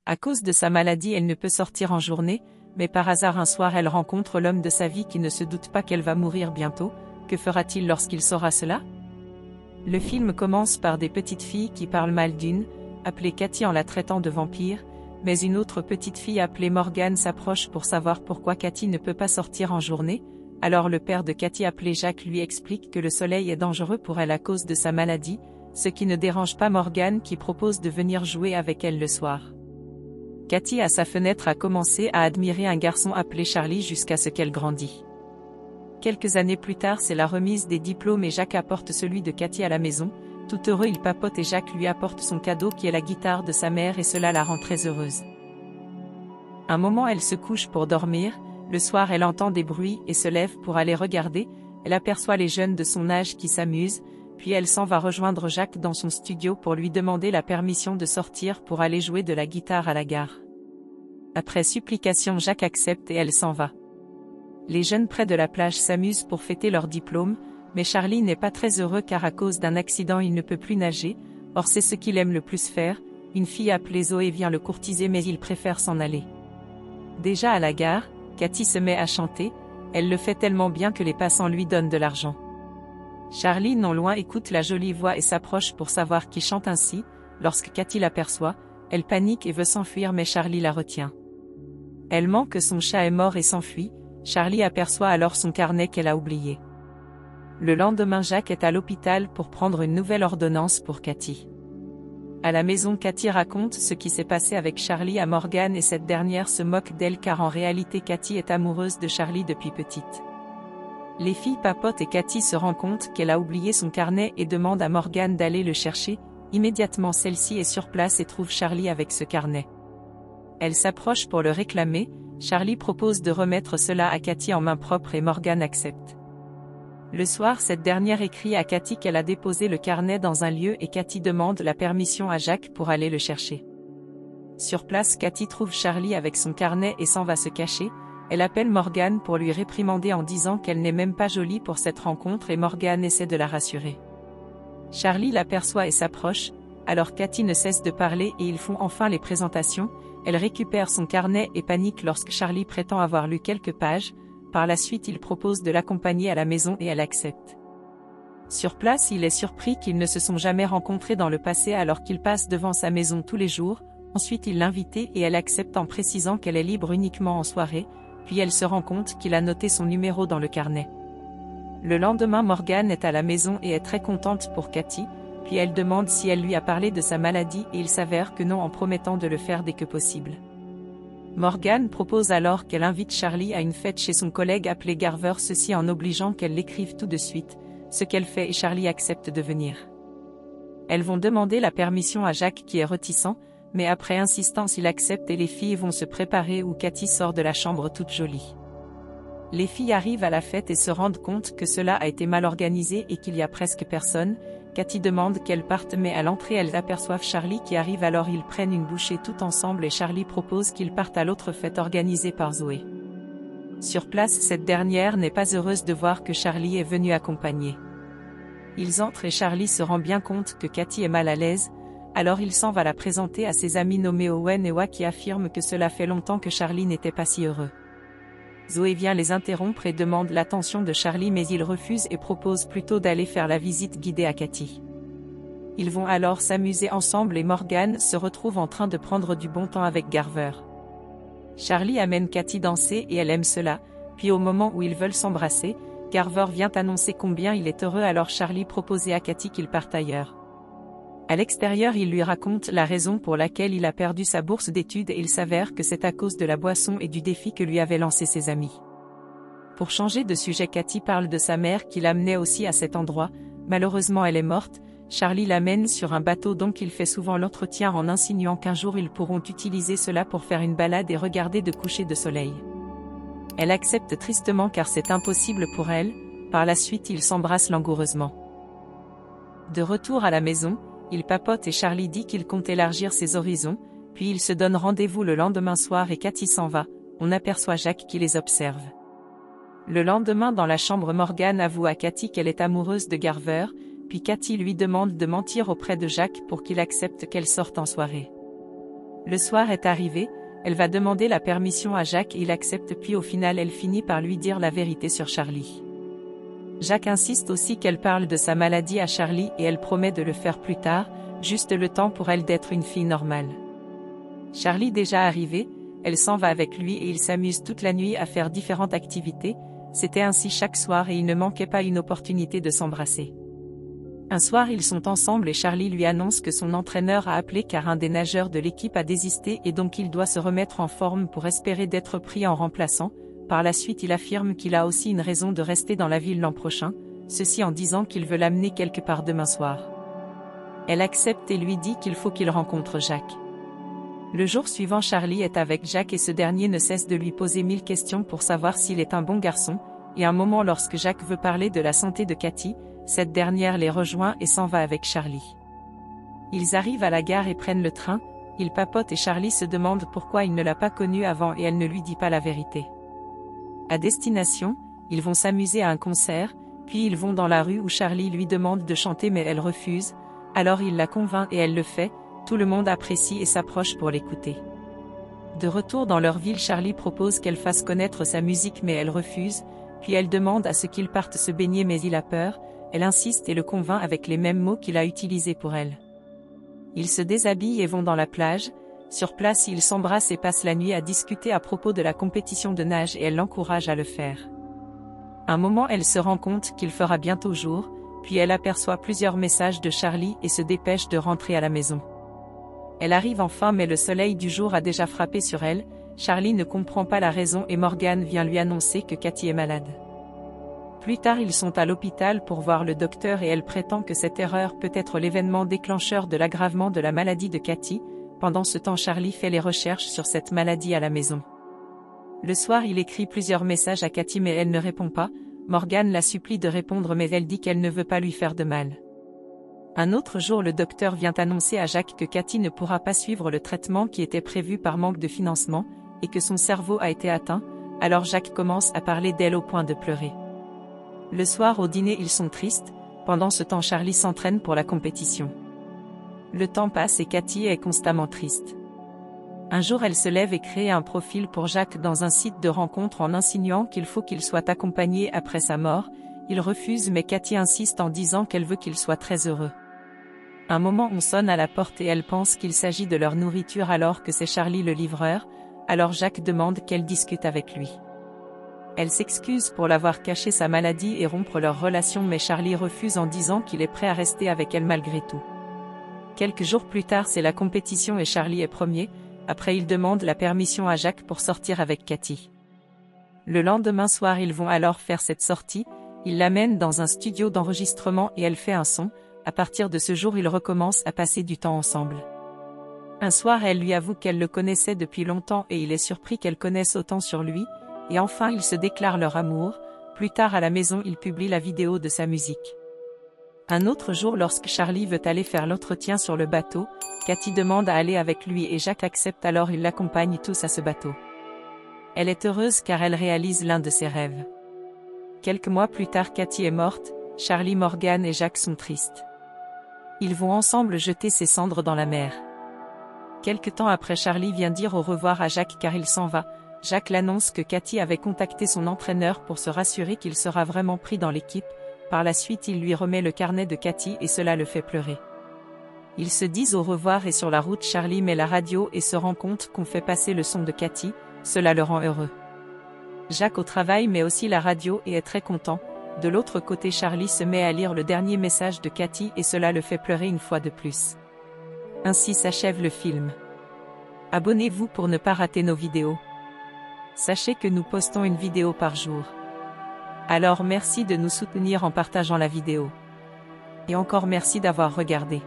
À cause de sa maladie, elle ne peut sortir en journée, mais par hasard un soir elle rencontre l'homme de sa vie qui ne se doute pas qu'elle va mourir bientôt. Que fera-t-il lorsqu'il saura cela? Le film commence par des petites filles qui parlent mal d'une, appelée Cathy en la traitant de vampire, mais une autre petite fille appelée Morgane s'approche pour savoir pourquoi Cathy ne peut pas sortir en journée. Alors le père de Cathy appelé Jacques lui explique que le soleil est dangereux pour elle à cause de sa maladie, ce qui ne dérange pas Morgane qui propose de venir jouer avec elle le soir. Cathy à sa fenêtre a commencé à admirer un garçon appelé Charlie jusqu'à ce qu'elle grandit. Quelques années plus tard, c'est la remise des diplômes et Jacques apporte celui de Cathy à la maison. Tout heureux, il papote et Jacques lui apporte son cadeau qui est la guitare de sa mère et cela la rend très heureuse. Un moment, elle se couche pour dormir. Le soir, elle entend des bruits et se lève pour aller regarder. Elle aperçoit les jeunes de son âge qui s'amusent, puis elle s'en va rejoindre Jacques dans son studio pour lui demander la permission de sortir pour aller jouer de la guitare à la gare. Après supplication, Jacques accepte et elle s'en va. Les jeunes près de la plage s'amusent pour fêter leur diplôme, mais Charlie n'est pas très heureux car à cause d'un accident il ne peut plus nager, or c'est ce qu'il aime le plus faire. Une fille appelée Zoé vient le courtiser mais il préfère s'en aller. Déjà à la gare, Cathy se met à chanter, elle le fait tellement bien que les passants lui donnent de l'argent. Charlie non loin écoute la jolie voix et s'approche pour savoir qui chante ainsi. Lorsque Cathy l'aperçoit, elle panique et veut s'enfuir mais Charlie la retient. Elle ment que son chat est mort et s'enfuit. Charlie aperçoit alors son carnet qu'elle a oublié. Le lendemain, Jacques est à l'hôpital pour prendre une nouvelle ordonnance pour Cathy. À la maison, Cathy raconte ce qui s'est passé avec Charlie à Morgane et cette dernière se moque d'elle car en réalité Cathy est amoureuse de Charlie depuis petite. Les filles papotent et Cathy se rend compte qu'elle a oublié son carnet et demande à Morgane d'aller le chercher. Immédiatement celle-ci est sur place et trouve Charlie avec ce carnet. Elle s'approche pour le réclamer. Charlie propose de remettre cela à Cathy en main propre et Morgane accepte. Le soir, cette dernière écrit à Cathy qu'elle a déposé le carnet dans un lieu et Cathy demande la permission à Jacques pour aller le chercher. Sur place, Cathy trouve Charlie avec son carnet et s'en va se cacher. Elle appelle Morgane pour lui réprimander en disant qu'elle n'est même pas jolie pour cette rencontre et Morgane essaie de la rassurer. Charlie l'aperçoit et s'approche, alors Cathy ne cesse de parler et ils font enfin les présentations. Elle récupère son carnet et panique lorsque Charlie prétend avoir lu quelques pages. Par la suite, il propose de l'accompagner à la maison et elle accepte. Sur place, il est surpris qu'ils ne se sont jamais rencontrés dans le passé alors qu'il passe devant sa maison tous les jours. Ensuite, il l'invite et elle accepte en précisant qu'elle est libre uniquement en soirée, puis elle se rend compte qu'il a noté son numéro dans le carnet. Le lendemain, Morgane est à la maison et est très contente pour Cathy. Puis elle demande si elle lui a parlé de sa maladie et il s'avère que non en promettant de le faire dès que possible. Morgane propose alors qu'elle invite Charlie à une fête chez son collègue appelé Garver, ceci en obligeant qu'elle l'écrive tout de suite, ce qu'elle fait et Charlie accepte de venir. Elles vont demander la permission à Jacques qui est réticent, mais après insistance il accepte et les filles vont se préparer où Cathy sort de la chambre toute jolie. Les filles arrivent à la fête et se rendent compte que cela a été mal organisé et qu'il y a presque personne. Cathy demande qu'elles partent mais à l'entrée elles aperçoivent Charlie qui arrive alors ils prennent une bouchée tout ensemble et Charlie propose qu'ils partent à l'autre fête organisée par Zoé. Sur place, cette dernière n'est pas heureuse de voir que Charlie est venu accompagner. Ils entrent et Charlie se rend bien compte que Cathy est mal à l'aise, alors il s'en va la présenter à ses amis nommés Owen et Wa qui affirment que cela fait longtemps que Charlie n'était pas si heureux. Zoé vient les interrompre et demande l'attention de Charlie mais il refuse et propose plutôt d'aller faire la visite guidée à Cathy. Ils vont alors s'amuser ensemble et Morgane se retrouve en train de prendre du bon temps avec Garver. Charlie amène Cathy danser et elle aime cela, puis au moment où ils veulent s'embrasser, Garver vient annoncer combien il est heureux alors Charlie propose à Cathy qu'ils partent ailleurs. À l'extérieur, il lui raconte la raison pour laquelle il a perdu sa bourse d'études et il s'avère que c'est à cause de la boisson et du défi que lui avaient lancé ses amis. Pour changer de sujet, Cathy parle de sa mère qui l'amenait aussi à cet endroit. Malheureusement, elle est morte. Charlie l'amène sur un bateau donc il fait souvent l'entretien en insinuant qu'un jour ils pourront utiliser cela pour faire une balade et regarder de coucher de soleil. Elle accepte tristement car c'est impossible pour elle. Par la suite, ils s'embrassent langoureusement. De retour à la maison, il papote et Charlie dit qu'il compte élargir ses horizons, puis ils se donnent rendez-vous le lendemain soir et Cathy s'en va. On aperçoit Jacques qui les observe. Le lendemain dans la chambre, Morgane avoue à Cathy qu'elle est amoureuse de Garver, puis Cathy lui demande de mentir auprès de Jacques pour qu'il accepte qu'elle sorte en soirée. Le soir est arrivé, elle va demander la permission à Jacques et il accepte puis au final elle finit par lui dire la vérité sur Charlie. Jacques insiste aussi qu'elle parle de sa maladie à Charlie et elle promet de le faire plus tard, juste le temps pour elle d'être une fille normale. Charlie déjà arrivé, elle s'en va avec lui et ils s'amusent toute la nuit à faire différentes activités, c'était ainsi chaque soir et il ne manquait pas une opportunité de s'embrasser. Un soir ils sont ensemble et Charlie lui annonce que son entraîneur a appelé car un des nageurs de l'équipe a désisté et donc il doit se remettre en forme pour espérer d'être pris en remplaçant. Par la suite il affirme qu'il a aussi une raison de rester dans la ville l'an prochain, ceci en disant qu'il veut l'amener quelque part demain soir. Elle accepte et lui dit qu'il faut qu'il rencontre Jacques. Le jour suivant Charlie est avec Jacques et ce dernier ne cesse de lui poser 1000 questions pour savoir s'il est un bon garçon, et un moment lorsque Jacques veut parler de la santé de Cathy, cette dernière les rejoint et s'en va avec Charlie. Ils arrivent à la gare et prennent le train, ils papotent et Charlie se demande pourquoi il ne l'a pas connue avant et elle ne lui dit pas la vérité. À destination, ils vont s'amuser à un concert, puis ils vont dans la rue où Charlie lui demande de chanter mais elle refuse, alors il la convainc et elle le fait, tout le monde apprécie et s'approche pour l'écouter. De retour dans leur ville Charlie propose qu'elle fasse connaître sa musique mais elle refuse, puis elle demande à ce qu'ils partent se baigner mais il a peur, elle insiste et le convainc avec les mêmes mots qu'il a utilisés pour elle. Ils se déshabillent et vont dans la plage, sur place ils s'embrassent et passent la nuit à discuter à propos de la compétition de nage et elle l'encourage à le faire. Un moment elle se rend compte qu'il fera bientôt jour, puis elle aperçoit plusieurs messages de Charlie et se dépêche de rentrer à la maison. Elle arrive enfin mais le soleil du jour a déjà frappé sur elle, Charlie ne comprend pas la raison et Morgan vient lui annoncer que Cathy est malade. Plus tard ils sont à l'hôpital pour voir le docteur et elle prétend que cette erreur peut être l'événement déclencheur de l'aggravement de la maladie de Cathy. Pendant ce temps Charlie fait les recherches sur cette maladie à la maison. Le soir il écrit plusieurs messages à Cathy mais elle ne répond pas, Morgan la supplie de répondre mais elle dit qu'elle ne veut pas lui faire de mal. Un autre jour le docteur vient annoncer à Jacques que Cathy ne pourra pas suivre le traitement qui était prévu par manque de financement, et que son cerveau a été atteint, alors Jacques commence à parler d'elle au point de pleurer. Le soir au dîner ils sont tristes, pendant ce temps Charlie s'entraîne pour la compétition. Le temps passe et Cathy est constamment triste. Un jour elle se lève et crée un profil pour Jacques dans un site de rencontre en insinuant qu'il faut qu'il soit accompagné après sa mort, il refuse mais Cathy insiste en disant qu'elle veut qu'il soit très heureux. Un moment on sonne à la porte et elle pense qu'il s'agit de leur nourriture alors que c'est Charlie le livreur, alors Jacques demande qu'elle discute avec lui. Elle s'excuse pour l'avoir caché sa maladie et rompre leur relation mais Charlie refuse en disant qu'il est prêt à rester avec elle malgré tout. Quelques jours plus tard c'est la compétition et Charlie est premier, après il demande la permission à Jacques pour sortir avec Cathy. Le lendemain soir ils vont alors faire cette sortie, il l'amène dans un studio d'enregistrement et elle fait un son. À partir de ce jour ils recommencent à passer du temps ensemble. Un soir elle lui avoue qu'elle le connaissait depuis longtemps et il est surpris qu'elle connaisse autant sur lui, et enfin ils se déclarent leur amour, plus tard à la maison il publie la vidéo de sa musique. Un autre jour lorsque Charlie veut aller faire l'entretien sur le bateau, Cathy demande à aller avec lui et Jacques accepte alors ils l'accompagnent tous à ce bateau. Elle est heureuse car elle réalise l'un de ses rêves. Quelques mois plus tard Cathy est morte, Charlie, Morgan et Jacques sont tristes. Ils vont ensemble jeter ses cendres dans la mer. Quelque temps après Charlie vient dire au revoir à Jacques car il s'en va, Jacques l'annonce que Cathy avait contacté son entraîneur pour se rassurer qu'il sera vraiment pris dans l'équipe, par la suite il lui remet le carnet de Cathy et cela le fait pleurer. Ils se disent au revoir et sur la route Charlie met la radio et se rend compte qu'on fait passer le son de Cathy, cela le rend heureux. Jacques au travail met aussi la radio et est très content. De l'autre côté Charlie se met à lire le dernier message de Cathy et cela le fait pleurer une fois de plus. Ainsi s'achève le film. Abonnez-vous pour ne pas rater nos vidéos. Sachez que nous postons une vidéo par jour. Alors merci de nous soutenir en partageant la vidéo. Et encore merci d'avoir regardé.